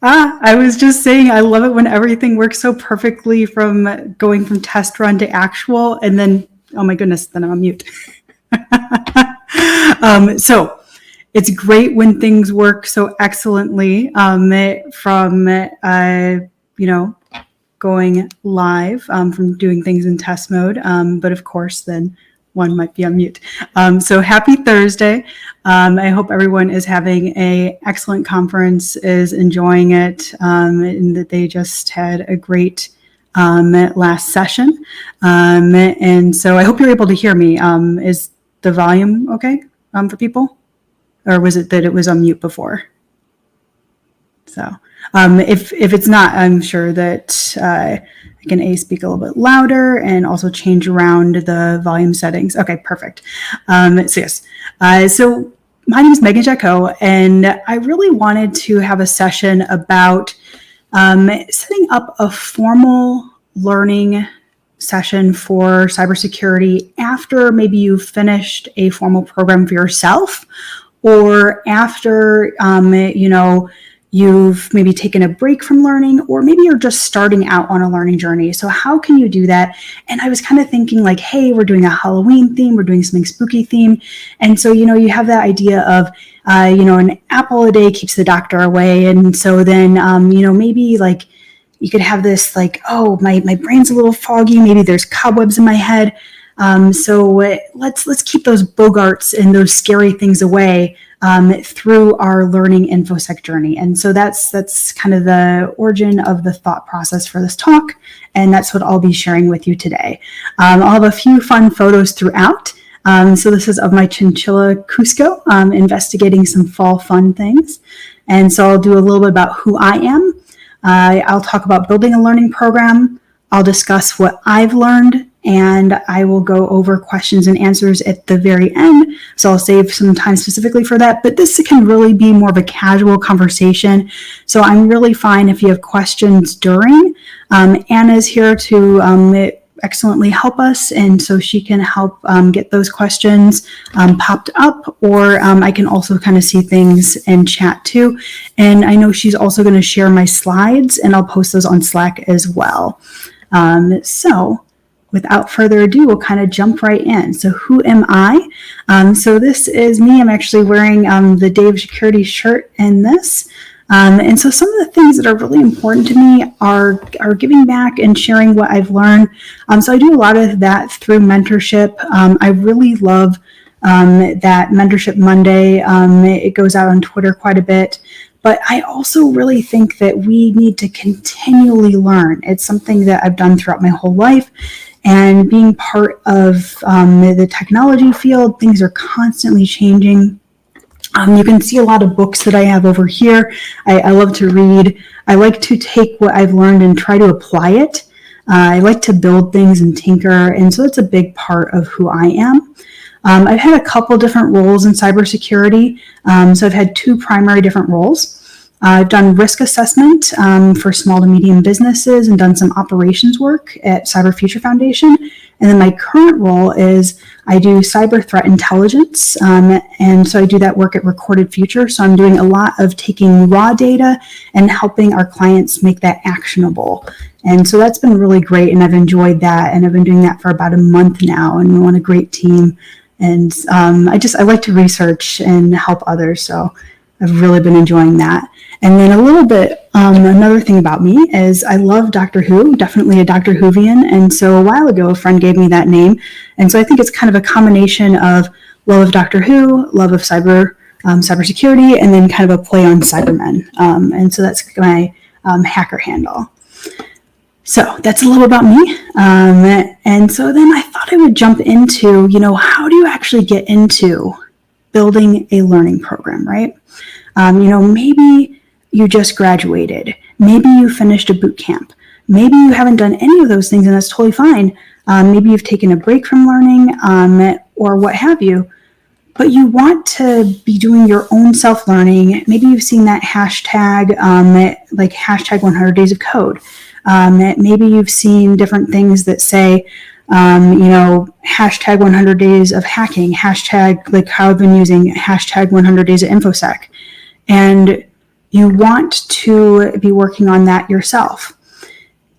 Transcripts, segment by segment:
I was just saying, I love it when everything works so perfectly from going from test run to actual, and then, oh my goodness, then I'm on mute. So it's great when things work so excellently from, going live, from doing things in test mode. But of course, then one might be on mute. So happy Thursday. I hope everyone is having an excellent conference, is enjoying it, and that they just had a great last session. And so I hope you're able to hear me. Is the volume okay for people? Or was it that it was on mute before? So if it's not, I'm sure that I can speak a little bit louder and also change around the volume settings. Okay, perfect. So yes, so my name is Meghan Jacquot, and I really wanted to have a session about setting up a formal learning session for cybersecurity after maybe you've finished a formal program for yourself, or after, you've maybe taken a break from learning, or maybe you're just starting out on a learning journey. So how can you do that? And I was kind of thinking like, hey, we're doing a Halloween theme, we're doing something spooky theme. And so, you have that idea of, an apple a day keeps the doctor away. And so then, maybe like you could have this like, oh, my brain's a little foggy. Maybe there's cobwebs in my head. So let's keep those Bogarts and those scary things away through our learning InfoSec journey. And so that's kind of the origin of the thought process for this talk. And that's what I'll be sharing with you today. I'll have a few fun photos throughout. So this is of my chinchilla Cusco, investigating some fall fun things. And so I'll do a little bit about who I am. I'll talk about building a learning program. I'll discuss what I've learned, and I will go over questions and answers at the very end. So I'll save some time specifically for that, but this can really be more of a casual conversation. So I'm really fine if you have questions during. Anna's here to excellently help us, and so she can help get those questions popped up, or I can also kind of see things in chat too. And I know she's also going to share my slides, and I'll post those on Slack as well. So without further ado, we'll kind of jump right in. So who am I? So this is me. I'm actually wearing the Day of Security shirt in this. And so some of the things that are really important to me are giving back and sharing what I've learned. So I do a lot of that through mentorship. I really love that Mentorship Monday. It goes out on Twitter quite a bit. But I also really think that we need to continually learn. It's something that I've done throughout my whole life. And being part of the technology field, things are constantly changing. You can see a lot of books that I have over here. I love to read. I like to take what I've learned and try to apply it. I like to build things and tinker. And so it's a big part of who I am. I've had a couple different roles in cybersecurity. So I've had two primary different roles. I've done risk assessment for small to medium businesses and done some operations work at Cyber Future Foundation. And then my current role is I do cyber threat intelligence. And so I do that work at Recorded Future. So I'm doing a lot of taking raw data and helping our clients make that actionable. And so that's been really great. And I've enjoyed that. And I've been doing that for about a month now. And we're on a great team. And I like to research and help others. So I've really been enjoying that. And then a little bit, another thing about me is I love Doctor Who, definitely a Doctor Whovian. And so a while ago, a friend gave me that name. And so I think it's kind of a combination of love of Doctor Who, love of cybersecurity, and then kind of a play on Cybermen. And so that's my hacker handle. So that's a little about me. And so then I thought I would jump into, how do you actually get into building a learning program, right? Maybe you just graduated. Maybe you finished a boot camp. Maybe you haven't done any of those things, and that's totally fine. Maybe you've taken a break from learning or what have you, but you want to be doing your own self-learning. Maybe you've seen that hashtag, like hashtag 100 days of code. Maybe you've seen different things that say, hashtag 100 days of hacking, hashtag like how I've been using hashtag 100 days of InfoSec. And you want to be working on that yourself.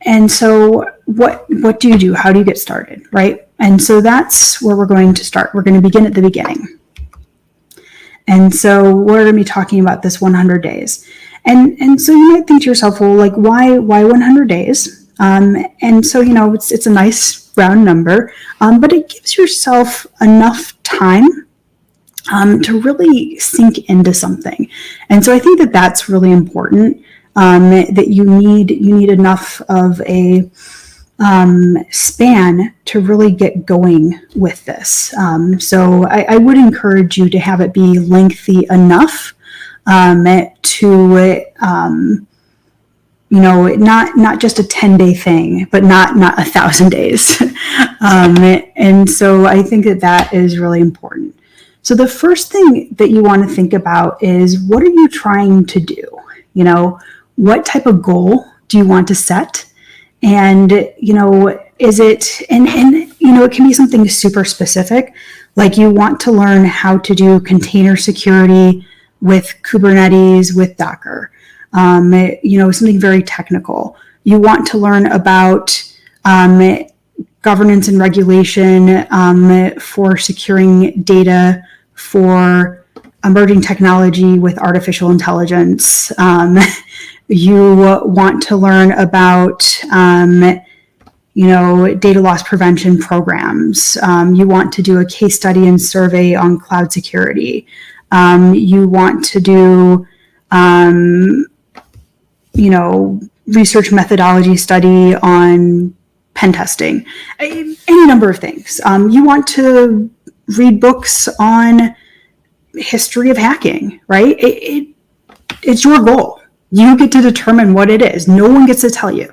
And so what do you do? How do you get started, right? And so that's where we're going to start. We're going to begin at the beginning. And so we're going to be talking about this 100 days. And so you might think to yourself, well, like, why 100 days? And so, it's a nice round number, but it gives yourself enough time to really sink into something. And so I think that that's really important, that you need enough of a span to really get going with this. So I would encourage you to have it be lengthy enough to not just a 10-day thing, but not 1,000 days. And so I think that is really important. So the first thing that you want to think about is, what are you trying to do? What type of goal do you want to set? And, is it, and it can be something super specific, like you want to learn how to do container security with Kubernetes, with Docker, something very technical. You want to learn about governance and regulation for securing data for emerging technology with artificial intelligence. You want to learn about, data loss prevention programs. You want to do a case study and survey on cloud security. You want to do, research methodology study on pen testing, any number of things. You want to read books on history of hacking, right? It's your goal. You get to determine what it is. No one gets to tell you.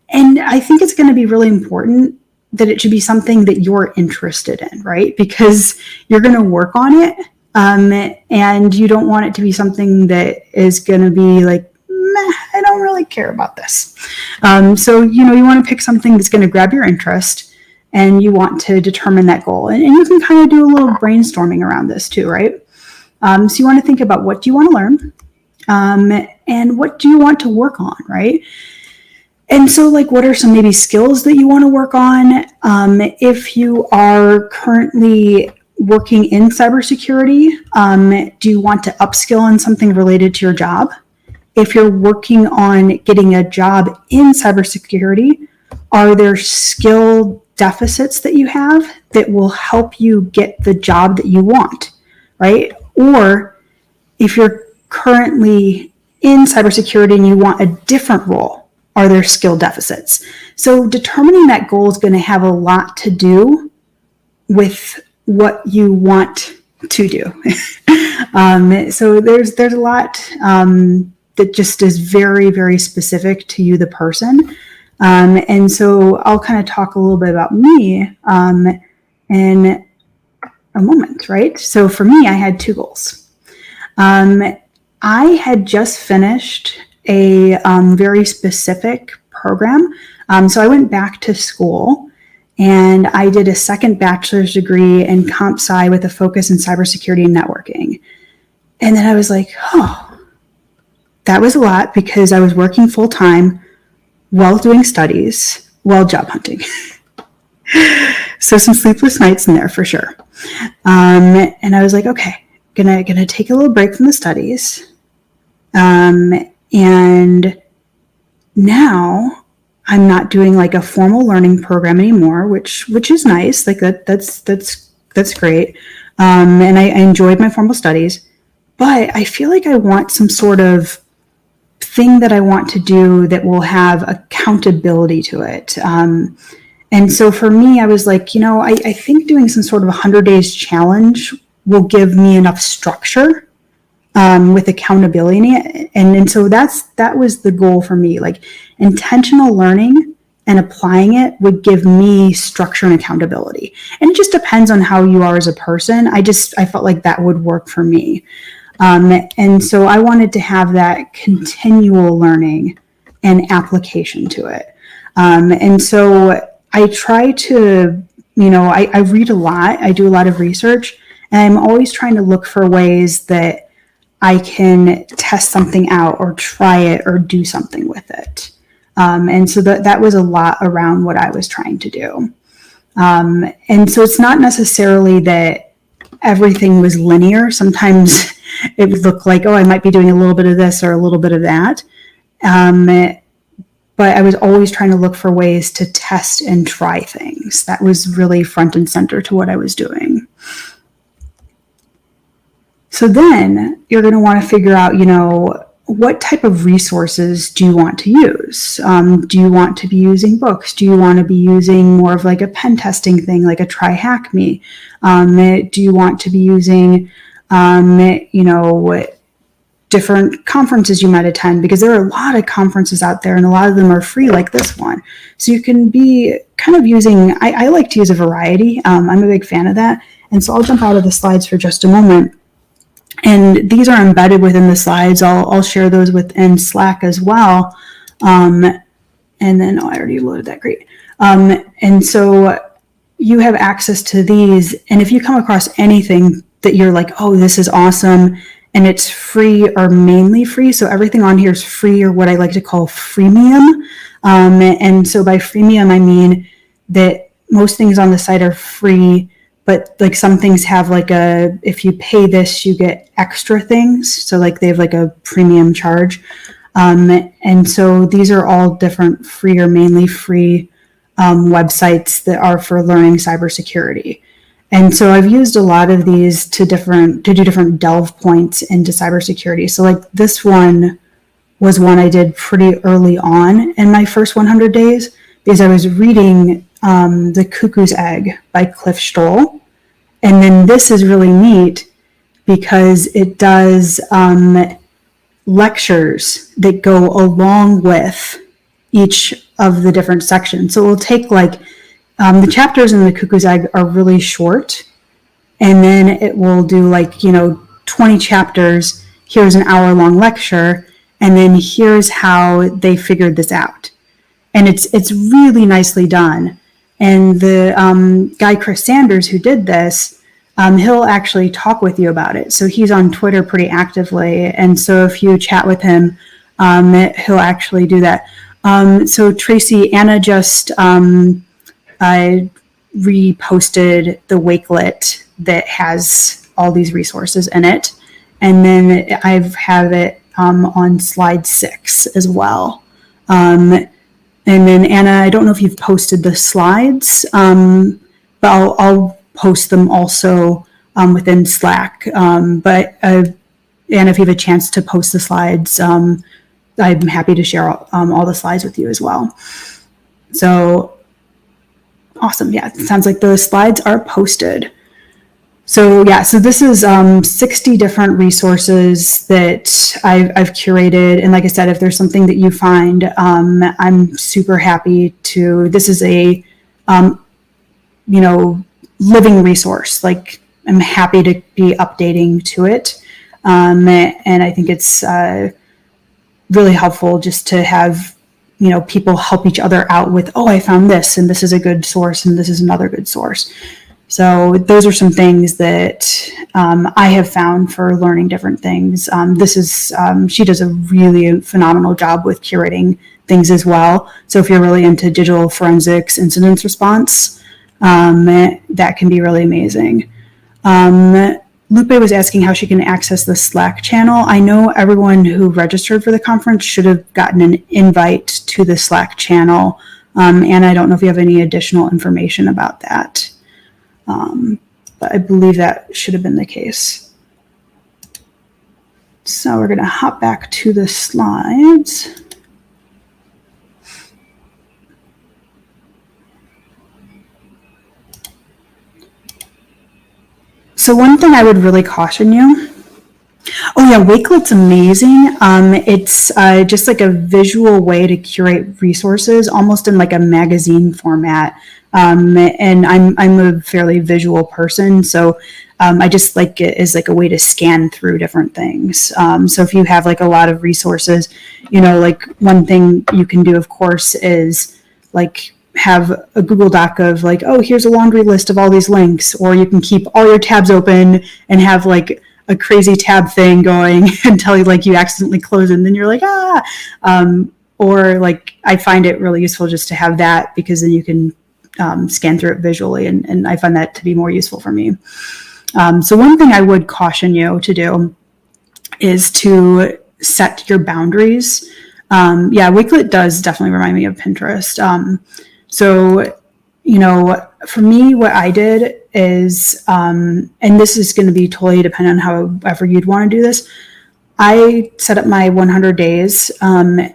And I think it's going to be really important that it should be something that you're interested in, right? Because you're going to work on it, and you don't want it to be something that is going to be like, I don't really care about this. So, you want to pick something that's going to grab your interest, and you want to determine that goal. And you can kind of do a little brainstorming around this too, right? So you want to think about, what do you want to learn? And what do you want to work on, right? And so, like, what are some maybe skills that you want to work on? If you are currently working in cybersecurity, do you want to upskill on something related to your job? If you're working on getting a job in cybersecurity, are there skill deficits that you have that will help you get the job that you want, right? Or if you're currently in cybersecurity and you want a different role, are there skill deficits? So determining that goal is going to have a lot to do with what you want to do. So there's a lot that just is very, very specific to you, the person. And so I'll kind of talk a little bit about me in a moment, right? So for me, I had two goals. I had just finished a very specific program. So I went back to school and I did a second bachelor's degree in comp sci with a focus in cybersecurity and networking. And then I was like, that was a lot, because I was working full time while doing studies, while job hunting. So some sleepless nights in there for sure. And I was like, okay, gonna take a little break from the studies. And now I'm not doing like a formal learning program anymore, which is nice. Like that's great. And I enjoyed my formal studies, but I feel like I want some sort of thing that I want to do that will have accountability to it. And so for me, I was like, I think doing some sort of 100 days challenge will give me enough structure with accountability in it. And so that was the goal for me. Like, intentional learning and applying it would give me structure and accountability. And it just depends on how you are as a person. I felt like that would work for me. And so I wanted to have that continual learning and application to it. And so I try to, I read a lot, I do a lot of research, and I'm always trying to look for ways that I can test something out or try it or do something with it. And so that was a lot around what I was trying to do. And so it's not necessarily that everything was linear. Sometimes it would look like, oh, I might be doing a little bit of this or a little bit of that. But I was always trying to look for ways to test and try things. That was really front and center to what I was doing. So then you're going to want to figure out, what type of resources do you want to use? Do you want to be using books? Do you want to be using more of like a pen testing thing, like a Try Hack Me? Do you want to be using, different conferences you might attend? Because there are a lot of conferences out there and a lot of them are free, like this one. So you can be kind of using, I like to use a variety. I'm a big fan of that. And so I'll jump out of the slides for just a moment. And these are embedded within the slides. I'll share those within Slack as well. And then, I already loaded that, great. And so you have access to these. And if you come across anything that you're like, oh, this is awesome, and it's free or mainly free, so everything on here is free, or what I like to call freemium. And so by freemium, I mean that most things on the site are free, but like some things have like if you pay this, you get extra things. So like they have like a premium charge. And so these are all different free or mainly free websites that are for learning cybersecurity. And so I've used a lot of these to do different delve points into cybersecurity. So like this one was one I did pretty early on in my first 100 days, because I was reading The Cuckoo's Egg by Cliff Stoll. And then this is really neat because it does lectures that go along with each of the different sections. So we'll take like the chapters in The Cuckoo's Egg are really short, and then it will do like 20 chapters. Here's an hour-long lecture, and then here's how they figured this out. And it's really nicely done. And the guy, Chris Sanders, who did this, he'll actually talk with you about it. So he's on Twitter pretty actively. And so if you chat with him, he'll actually do that. So Tracy, Anna just reposted the Wakelet that has all these resources in it. And then I have it on slide 6 as well. And then Anna, I don't know if you've posted the slides, but I'll post them also within Slack. But Anna, if you have a chance to post the slides, I'm happy to share all the slides with you as well. So awesome. Yeah, it sounds like the slides are posted. So yeah, so this is 60 different resources that I've curated. And like I said, if there's something that you find, I'm super happy to, this is a, living resource. Like I'm happy to be updating to it. And I think it's really helpful just to have, people help each other out with, oh, I found this, and this is a good source, and this is another good source. So those are some things that I have found for learning different things. She does a really phenomenal job with curating things as well. So if you're really into digital forensics incident response, that can be really amazing. Lupe was asking how she can access the Slack channel. I know everyone who registered for the conference should have gotten an invite to the Slack channel. And I don't know if you have any additional information about that. But I believe that should have been the case. So we're going to hop back to the slides. So one thing I would really caution you. Oh yeah, Wakelet's amazing. It's just like a visual way to curate resources, almost in like a magazine format. And I'm a fairly visual person, so I just like it as like a way to scan through different things. So if you have like a lot of resources, like one thing you can do, of course, is like have a Google Doc of like, oh, here's a laundry list of all these links, or you can keep all your tabs open and have like a crazy tab thing going until like you accidentally close it and then you're like, or like I find it really useful just to have that, because then you can scan through it visually, and I find that to be more useful for me. So one thing I would caution you to do is to set your boundaries. Wakelet does definitely remind me of Pinterest. So, for me, what I did is, and this is going to be totally dependent on however you'd want to do this. I set up my 100 days,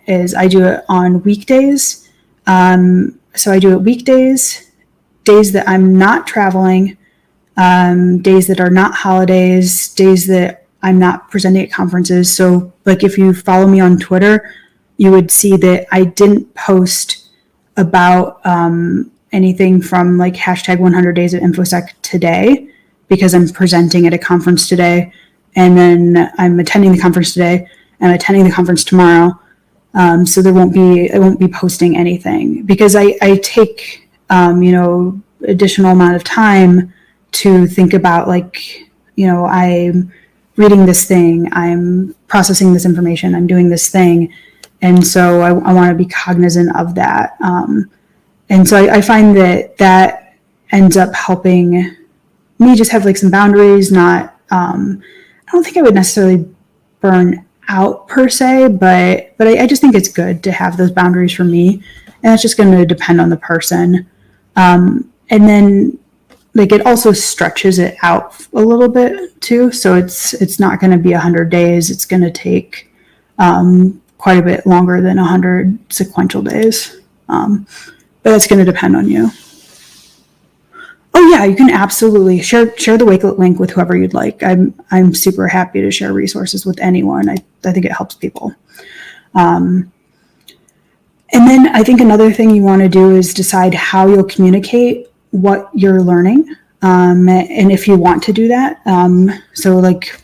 is I do it on weekdays. So I do it weekdays, days that I'm not traveling, days that are not holidays, days that I'm not presenting at conferences. So like if you follow me on Twitter, you would see that I didn't post about anything from like hashtag 100 Days of InfoSec today, because I'm presenting at a conference today, and then I'm attending the conference today, and I'm attending the conference tomorrow. So I won't be posting anything, because I take, additional amount of time to think about, like, I'm reading this thing, I'm processing this information, I'm doing this thing. And so I want to be cognizant of that. And so I find that ends up helping me just have like some boundaries, not, I don't think I would necessarily burn out per se, but I just think it's good to have those boundaries for me, and it's just going to depend on the person. And then like it also stretches it out a little bit too, so it's not going to be 100 days. It's going to take quite a bit longer than 100 sequential days, but it's going to depend on you. Oh yeah, you can absolutely share the Wakelet link with whoever you'd like. I'm super happy to share resources with anyone. I think it helps people. And then I think another thing you want to do is decide how you'll communicate what you're learning, and if you want to do that. So like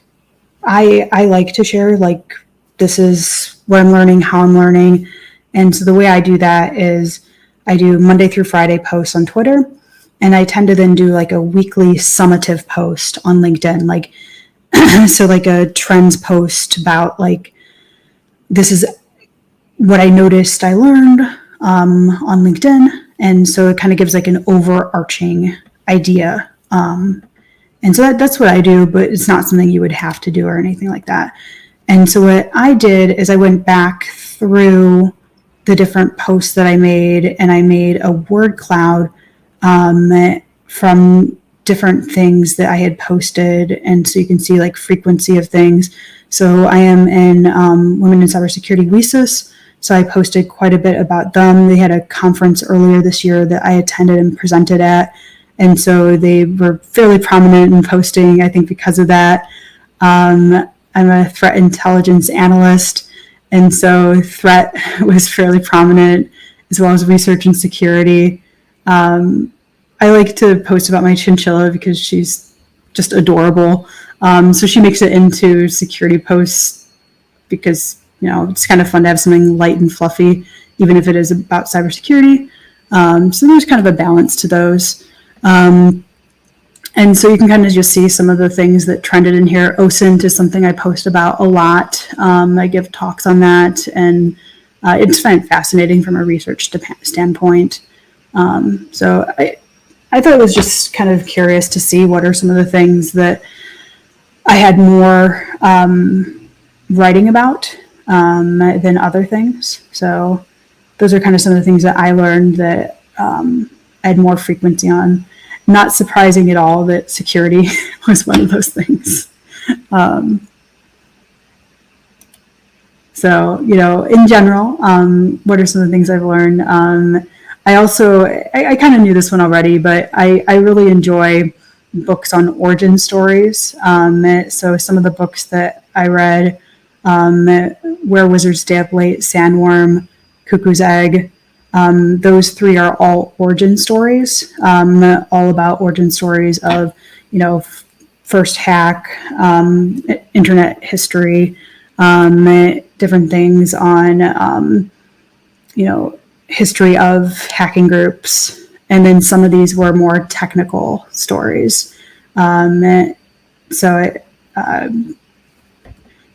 I like to share, like, this is what I'm learning, how I'm learning. And so the way I do that is I do Monday through Friday posts on Twitter. And I tend to then do like a weekly summative post on LinkedIn, like, so like a trends post about like, this is what I noticed I learned on LinkedIn. And so it kind of gives like an overarching idea. And so that's what I do, but it's not something you would have to do or anything like that. And so what I did is I went back through the different posts that I made, and I made a word cloud from different things that I had posted. And so you can see like frequency of things. So I am in Women in Cybersecurity WESIS. So I posted quite a bit about them. They had a conference earlier this year that I attended and presented at. And so they were fairly prominent in posting, I think, because of that. I'm a threat intelligence analyst. And so threat was fairly prominent, as well as research and security. I like to post about my chinchilla because she's just adorable. So she makes it into security posts because, it's kind of fun to have something light and fluffy, even if it is about cybersecurity. So there's kind of a balance to those. And so you can kind of just see some of the things that trended in here. OSINT is something I post about a lot. I give talks on that, and it's fascinating from a research standpoint. So I thought it was just kind of curious to see what are some of the things that I had more writing about than other things. So those are kind of some of the things that I learned that I had more frequency on. Not surprising at all that security was one of those things. So, in general, what are some of the things I've learned? I kind of knew this one already, but I really enjoy books on origin stories. So some of the books that I read, Where Wizards Stay Up Late, Sandworm, Cuckoo's Egg, those three are all origin stories, all about origin stories of, first hack, internet history, different things on, history of hacking groups. And then some of these were more technical stories. So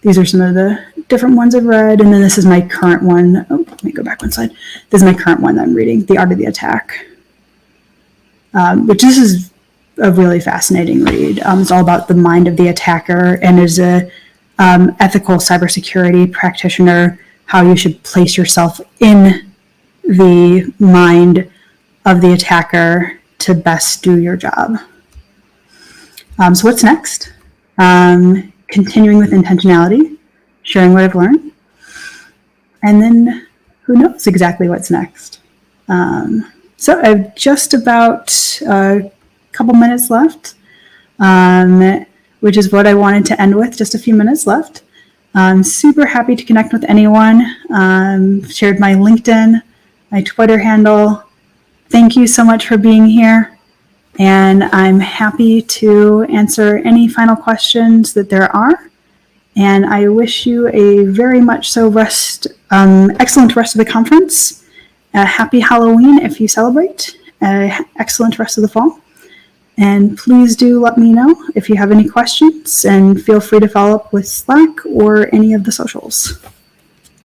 These are some of the different ones I've read. And then this is my current one. Oh, let me go back one slide. This is my current one that I'm reading, The Art of the Attack, which this is a really fascinating read. It's all about the mind of the attacker, and as a ethical cybersecurity practitioner, how you should place yourself in the mind of the attacker to best do your job. So what's next? Continuing with intentionality, sharing what I've learned, and then who knows exactly what's next. So I've just about a couple minutes left, which is what I wanted to end with, just a few minutes left. I'm super happy to connect with anyone. Shared my LinkedIn, my Twitter handle. Thank you so much for being here. And I'm happy to answer any final questions that there are. And I wish you a very much so excellent rest of the conference. Happy Halloween if you celebrate. Excellent rest of the fall. And please do let me know if you have any questions, and feel free to follow up with Slack or any of the socials.